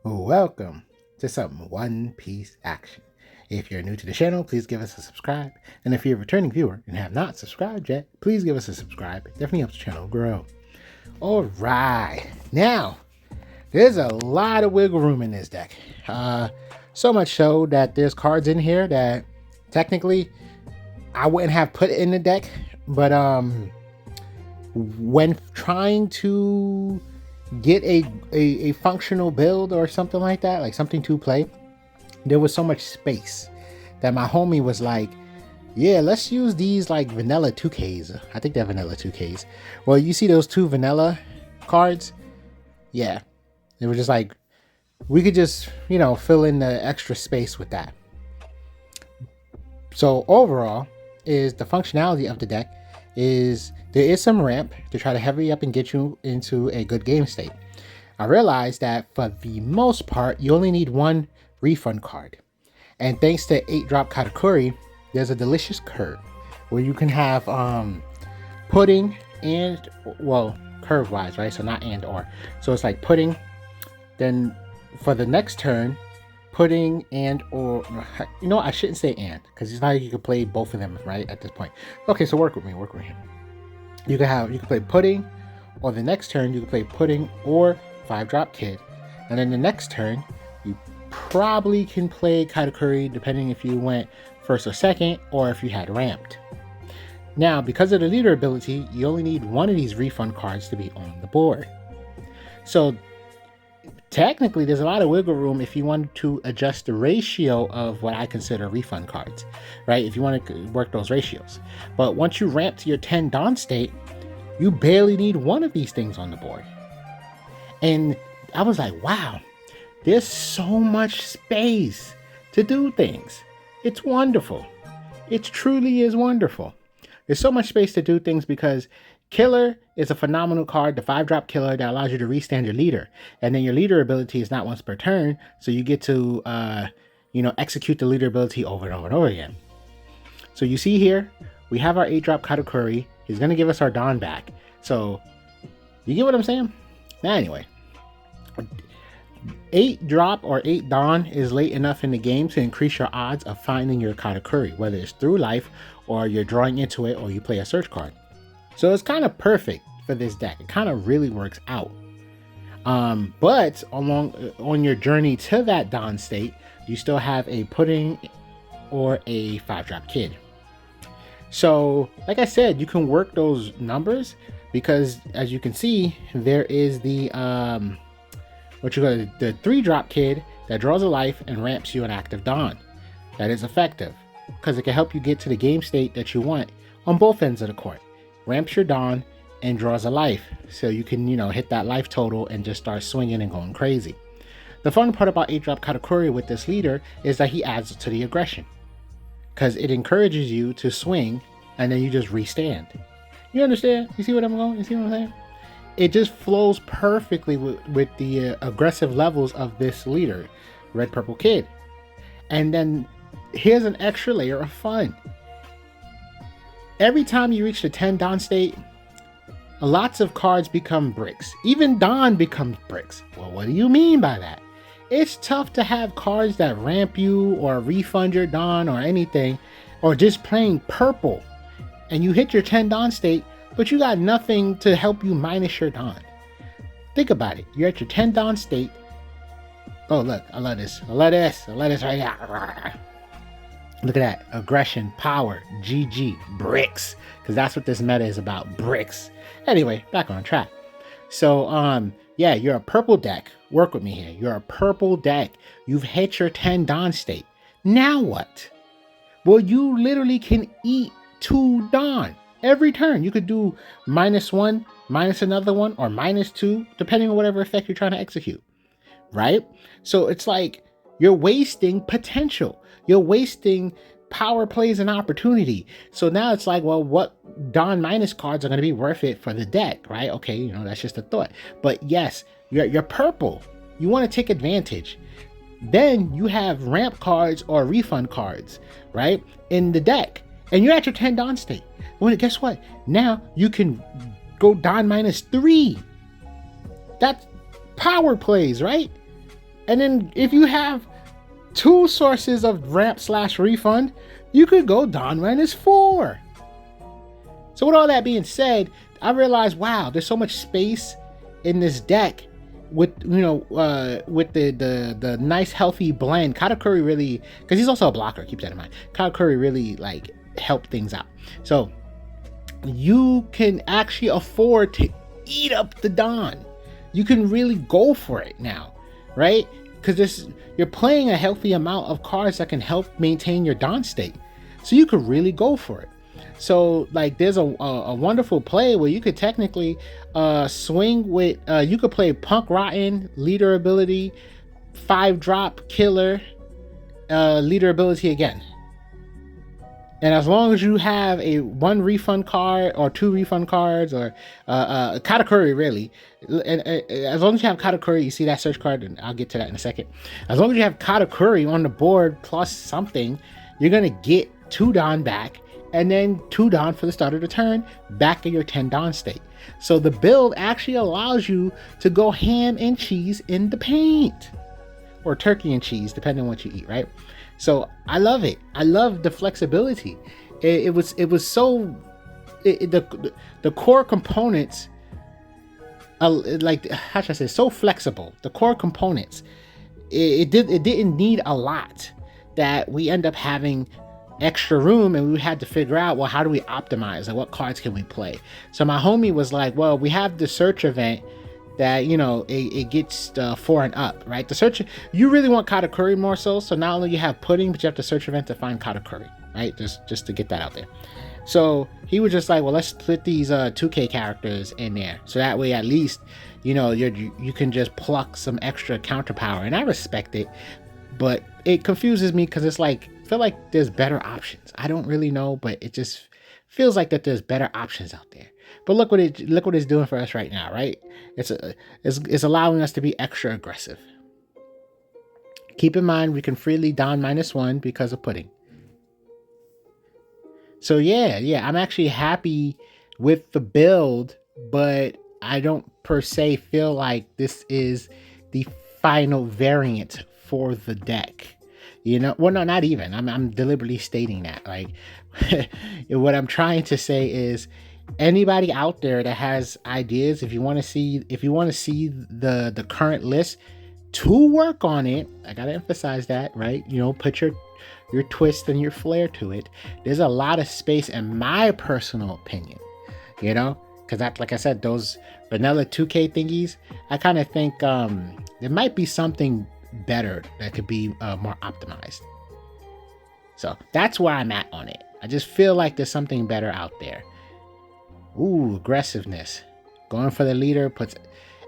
Welcome to some One Piece action. If you're new to the channel, please give us a subscribe. And if you're a returning viewer and have not subscribed yet, please give us a subscribe. It definitely helps the channel grow. All right. Now, there's a lot of wiggle room in this deck. So much so that there's cards in here that technically I wouldn't have put in the deck. But when trying to get a functional build or something like that, like something to play, there was so much space that my homie was like, yeah, let's use these like vanilla 2Ks. I think they're vanilla 2Ks. Well, you see those two vanilla cards? Yeah. It was just like, we could just, fill in the extra space with that. So overall, is the functionality of the deck is there is some ramp to try to hurry up and get you into a good game state. I realized that for the most part, you only need one refund card. And thanks to 8-drop Katakuri, there's a delicious curve where you can have pudding and, well, curve wise, right? So not and or. So it's like pudding, then for the next turn, pudding and or, I shouldn't say and, because it's not like you can play both of them, right, at this point. Okay, so work with me. You can play pudding, or the next turn you can play pudding or 5-drop Kid, and then the next turn you probably can play Katakuri depending if you went first or second, or if you had ramped. Now, because of the leader ability, you only need one of these refund cards to be on the board. So technically, there's a lot of wiggle room if you want to adjust the ratio of what I consider refund cards, right? If you want to work those ratios. But once you ramp to your 10 Dawn state, you barely need one of these things on the board. And I was like, wow, there's so much space to do things. It's wonderful. It truly is wonderful. There's so much space to do things because Killer is a phenomenal card, the 5-drop killer that allows you to restand your leader. And then your leader ability is not once per turn, so you get to, execute the leader ability over and over and over again. So you see here, we have our 8-drop Katakuri. He's going to give us our Dawn back. So, you get what I'm saying? Now, anyway, 8-drop or 8 Dawn is late enough in the game to increase your odds of finding your Katakuri, whether it's through life, or you're drawing into it, or you play a search card. So it's kind of perfect for this deck. It kind of really works out. But on your journey to that Dawn state, you still have a pudding or a 5-drop Kid. So, like I said, you can work those numbers because, as you can see, there is the the 3-drop Kid that draws a life and ramps you an active Dawn. That is effective because it can help you get to the game state that you want on both ends of the court. Ramps your Dawn and draws a life, so you can, hit that life total and just start swinging and going crazy. The fun part about 8-drop Katakuri with this leader is that he adds to the aggression, because it encourages you to swing and then you just restand. You understand? You see what I'm going? You see what I'm saying? It just flows perfectly with the aggressive levels of this leader, Red Purple Kid. And then here's an extra layer of fun. Every time you reach the 10 Dawn state, lots of cards become bricks. Even Dawn becomes bricks. Well, what do you mean by that? It's tough to have cards that ramp you or refund your Dawn or anything, or just plain purple, and you hit your 10 Dawn state, but you got nothing to help you minus your Dawn. Think about it. You're at your 10 Dawn state. Oh, look, I love this. I love this right now. Look at that. Aggression, power, GG, bricks. Because that's what this meta is about, bricks. Anyway, back on track. So, yeah, you're a purple deck. Work with me here. You're a purple deck. You've hit your 10 Dawn state. Now what? Well, you literally can eat 2 Dawn. Every turn. You could do -1, minus another one, or -2, depending on whatever effect you're trying to execute. Right? So it's like you're wasting potential. You're wasting power plays and opportunity. So now it's like, well, what Dawn minus cards are going to be worth it for the deck, right? Okay, that's just a thought. But yes, you're purple. You want to take advantage. Then you have ramp cards or refund cards, right, in the deck. And you're at your 10 Dawn state. Well, guess what? Now you can go Dawn -3. That's power plays, right? And then if you have 2 sources of ramp / refund, you could go Don -4. So with all that being said, I realized, wow, there's so much space in this deck with, with the nice healthy blend. Katakuri really, because he's also a blocker, keep that in mind. Katakuri really like helped things out. So you can actually afford to eat up the Don. You can really go for it now, right? Because you're playing a healthy amount of cards that can help maintain your Don state. So you could really go for it. So like there's a wonderful play where you could technically swing with, you could play Punk Rotten, leader ability, 5-drop killer, leader ability again. And as long as you have a 1 refund card or 2 refund cards or Katakuri really, and as long as you have Katakuri, you see that search card, and I'll get to that in a second. As long as you have Katakuri on the board plus something, you're gonna get 2 Don back, and then 2 Don for the start of the turn, back in your 10 Don state. So the build actually allows you to go ham and cheese in the paint, or turkey and cheese, depending on what you eat, right? So I love it. I love the flexibility. It was so the core components, like how should I say, so flexible. The core components, it didn't need a lot that we end up having extra room, and we had to figure out, well, how do we optimize? Like, what cards can we play? So my homie was like, well, we have the search event that, it gets 4 and up, right? The search, you really want Katakuri more so not only you have pudding, but you have the search event to find Katakuri, right? Just to get that out there. So he was just like, well, let's put these 2K characters in there, so that way at least you can just pluck some extra counter power. And I respect it, but it confuses me because it's like, I feel like there's better options. I don't really know, but it just feels like that there's better options out there. But look what it's doing for us right now, right? It's allowing us to be extra aggressive. Keep in mind, we can freely Don -1 because of pudding. So yeah, I'm actually happy with the build, but I don't per se feel like this is the final variant for the deck. Well, no, not even. I'm deliberately stating that. Like, what I'm trying to say is, anybody out there that has ideas, if you want to see the current list, to work on it, I gotta emphasize that, right? Put your twist and your flair to it. There's a lot of space, in my personal opinion, because like I said, those vanilla 2K thingies, I kind of think there might be something better that could be more optimized. So that's where I'm at on it. I just feel like there's something better out there. Ooh, aggressiveness. Going for the leader puts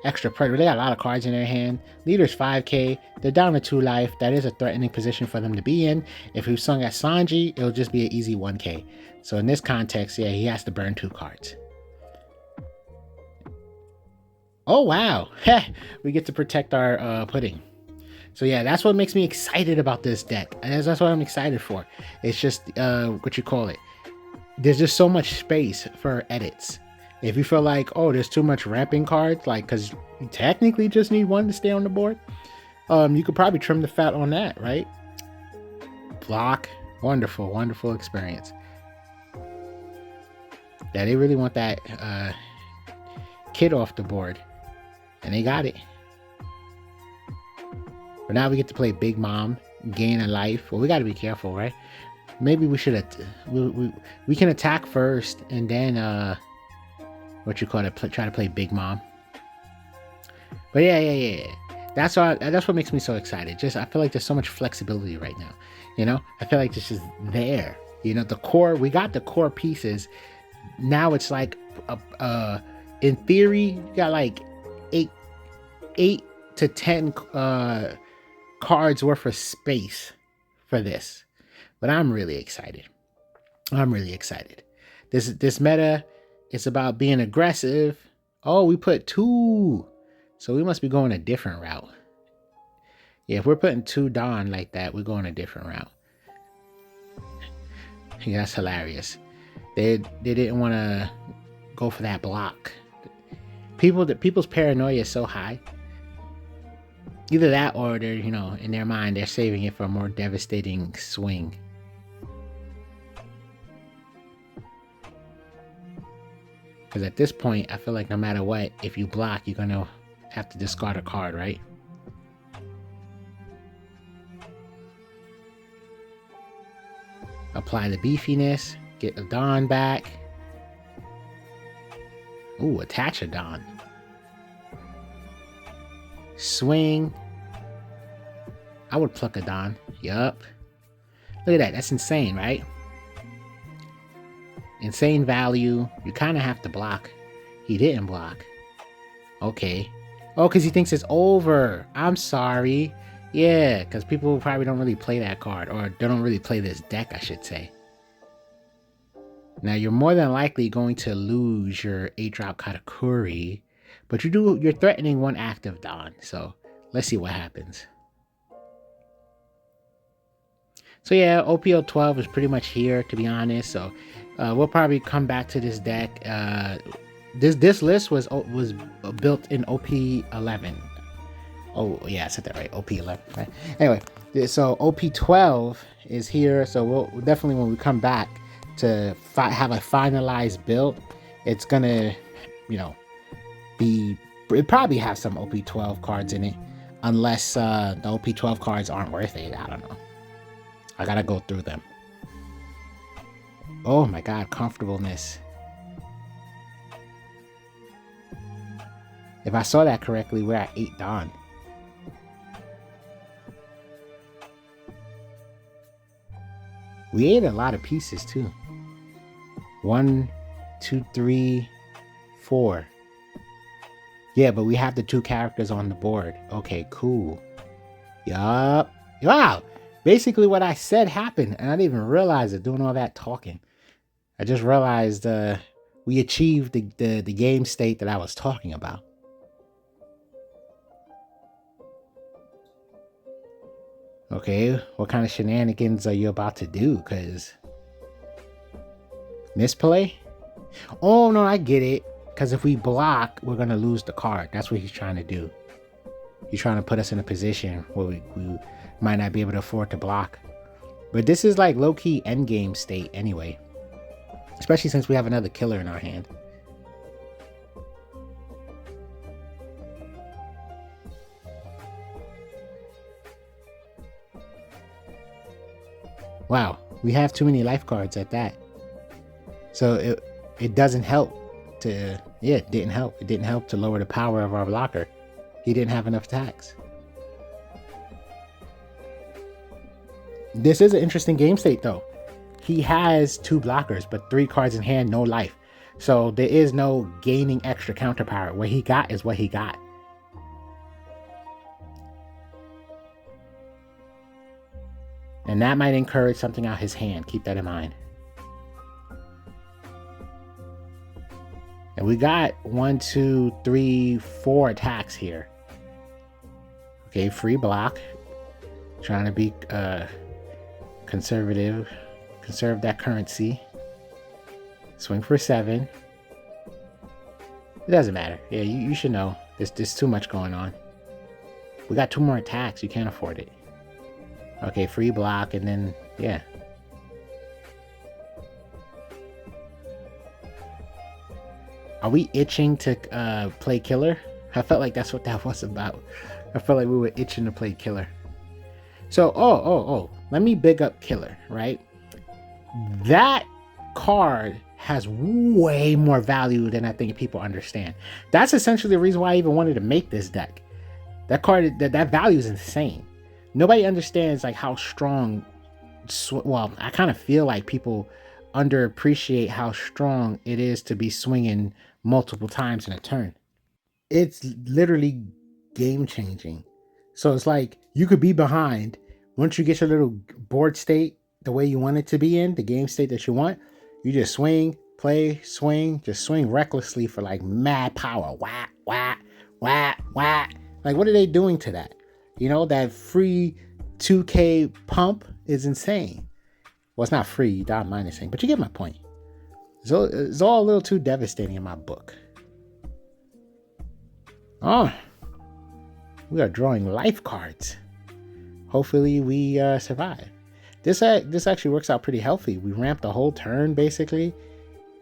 extra pressure. They got a lot of cards in their hand. Leader's 5K. They're down to 2 life. That is a threatening position for them to be in. If he sung at Sanji, it'll just be an easy 1K. So in this context, yeah, he has to burn 2 cards. Oh, wow. We get to protect our pudding. So yeah, that's what makes me excited about this deck. And that's what I'm excited for. It's just, there's just so much space for edits. If you feel like, oh, there's too much ramping cards, like, because you technically just need 1 to stay on the board, you could probably trim the fat on that, right? Block. Wonderful, wonderful experience. Yeah, they really want that kid off the board. And they got it. But now we get to play Big Mom, gain a life. Well, we got to be careful, right? Maybe we should we can attack first and then try to play Big Mom. But yeah. That's what makes me so excited. I feel like there's so much flexibility right now. I feel like this is there. The core, we got the core pieces. Now it's like in theory, you got like 8 to 10 cards worth of space for this. But I'm really excited. This meta is about being aggressive. Oh, we put 2. So we must be going a different route. Yeah, if we're putting 2 Don like that, we're going a different route. Yeah, that's hilarious. They didn't want to go for that block. People's paranoia is so high. Either that or they're, in their mind, they're saving it for a more devastating swing. Because at this point, I feel like no matter what, if you block, you're going to have to discard a card, right? Apply the beefiness, get the Dawn back. Ooh, attach a Dawn. Swing. I would pluck a Dawn. Yup. Look at that. That's insane, right? Insane value. You kind of have to block. He didn't block. Okay. Oh, because he thinks it's over. I'm sorry. Yeah, because people probably don't really play that card. Or they don't really play this deck, I should say. Now, you're more than likely going to lose your 8-drop Katakuri. But you're threatening one active Dawn. So, let's see what happens. So yeah, OP11 is pretty much here, to be honest. So we'll probably come back to this deck. This list was built in OP11. Oh yeah, I said that right. OP11. Right? Anyway, so OP12 is here. So we'll definitely, when we come back to have a finalized build, it's gonna, it probably have some OP12 cards in it, unless the OP12 cards aren't worth it. I don't know. I gotta go through them. Oh my god, comfortableness. If I saw that correctly, we're at 8 Dawn. We ate a lot of pieces too. 1, 2, 3, 4. Yeah, but we have the 2 characters on the board. Okay, cool. Yup. Wow. Basically what I said happened, and I didn't even realize it doing all that talking. I just realized we achieved the game state that I was talking about. Okay, what kind of shenanigans are you about to do? Because misplay? Oh, no, I get it. Because if we block, we're going to lose the card. That's what he's trying to do. He's trying to put us in a position where we might not be able to afford to block. But this is like low-key endgame state anyway. Especially since we have another killer in our hand. Wow, we have too many life cards at that. So it doesn't help to... Yeah, it didn't help. It didn't help to lower the power of our blocker. He didn't have enough attacks. This is an interesting game state, though. He has 2 blockers, but 3 cards in hand, no life. So there is no gaining extra counter power. What he got is what he got. And that might encourage something out his hand. Keep that in mind. And we got 1, 2, 3, 4 attacks here. Okay, free block. Trying to be conservative. Conserve that currency. Swing for 7. It doesn't matter. Yeah, you should know. There's too much going on. We got 2 more attacks. You can't afford it. Okay, free block, and then, yeah. Are we itching to play killer? I felt like that's what that was about. I felt like we were itching to play killer. So, oh. Let me big up killer, right? That card has way more value than I think people understand. That's essentially the reason why I even wanted to make this deck. That card, that value is insane. Nobody understands like how strong... Well, I kind of feel like people underappreciate how strong it is to be swinging multiple times in a turn. It's literally game changing. So it's like you could be behind. Once you get your little board state the way you want it to be in, the game state that you want, you just swing, play, swing, just swing recklessly for like mad power. Whack, whack, whack, whack. Like, what are they doing to that? You know, that free 2K pump is insane. Well, it's not free, you die minusing, but you get my point. So it's all a little too devastating in my book. Oh. We are drawing life cards. Hopefully we survive. This actually works out pretty healthy. We ramp the whole turn basically,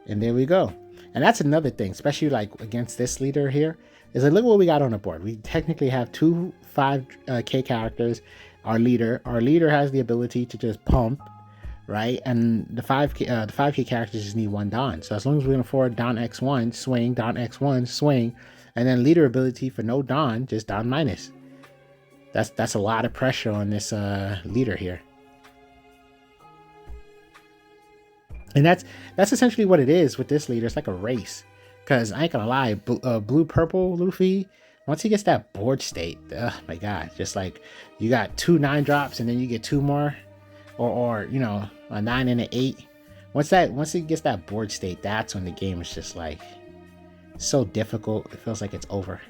and there we go. And that's another thing, especially like against this leader here, is like, look what we got on the board. We technically have two 5K characters. Our leader has the ability to just pump, right? And the 5K characters just need one Don. So as long as we can afford Don X1, swing, Don X1, swing, and then leader ability for no Don, just Don minus. That's a lot of pressure on this leader here. And that's essentially what it is with this leader. It's like a race. Because I ain't gonna lie, blue-purple Luffy, once he gets that board state, oh my god, just like you got 2 9-drops and then you get 2 more, or you know, a 9 and an 8. Once he gets that board state, that's when the game is just like so difficult. It feels like it's over.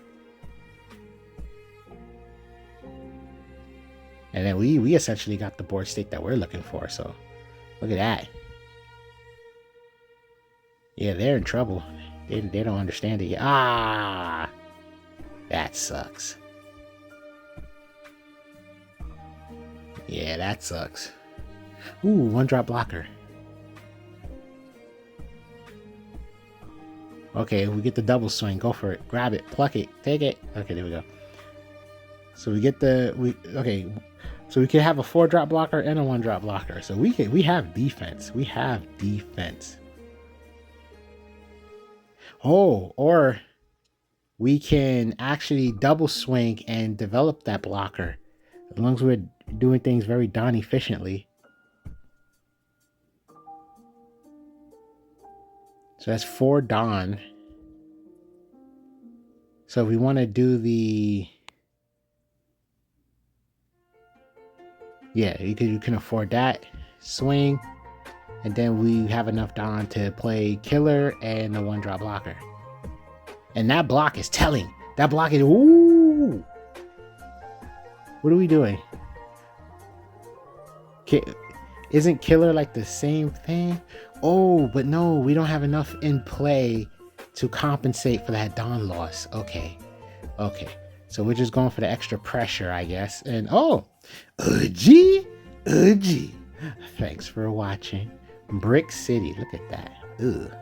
And then we essentially got the board state that we're looking for. So look at that. Yeah, they're in trouble. They don't understand it yet. Ah, that sucks. Yeah, that sucks. Ooh, 1-drop blocker. Okay, we get the double swing. Go for it. Grab it. Pluck it. Take it. Okay, there we go. So we get okay. So we can have a 4-drop blocker and a 1-drop blocker. So we have defense. We have defense. Oh, or we can actually double swing and develop that blocker. As long as we're doing things very Don efficiently. So that's 4 Don. So if we want to do the... Yeah, you can afford that. Swing. And then we have enough Don to play Killer and the 1-drop blocker. And that block is telling. That block is... Ooh! What are we doing? Isn't Killer like the same thing? Oh, but no, we don't have enough in play to compensate for that Don loss. Okay. Okay. So we're just going for the extra pressure, I guess. And oh! G. Thanks for watching. Brick City. Look at that. Ugh.